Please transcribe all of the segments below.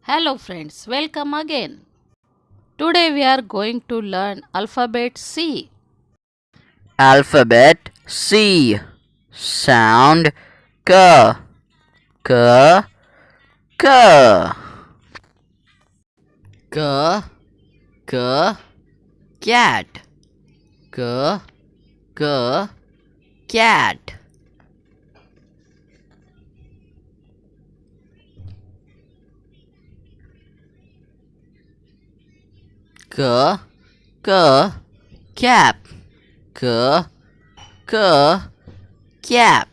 Hello friends, welcome again. Today we are going to learn alphabet C. Alphabet C. Sound K. K. K. K. K. Cat. K. K. Cat. K. K. Cap. K. K. Cap.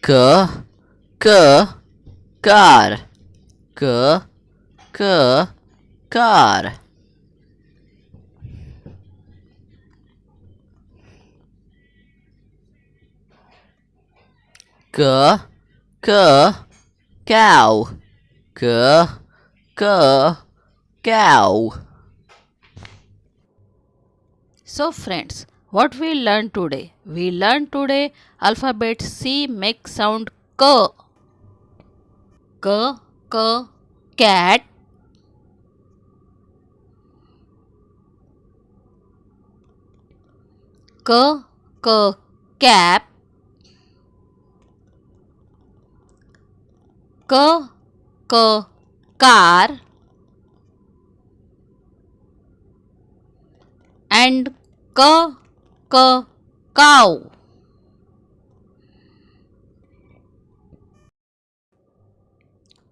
K. K. Car. K. K. Car. K. K. Cow. K. K. Cow. So friends, what we learned today? We learned today alphabet C make sound K. K, K, cat. K, K, cap. K, K, car. And K, K, cow.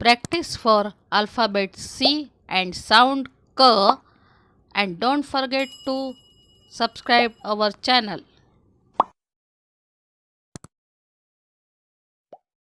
Practice for alphabet C and sound K, and don't forget to subscribe our channel.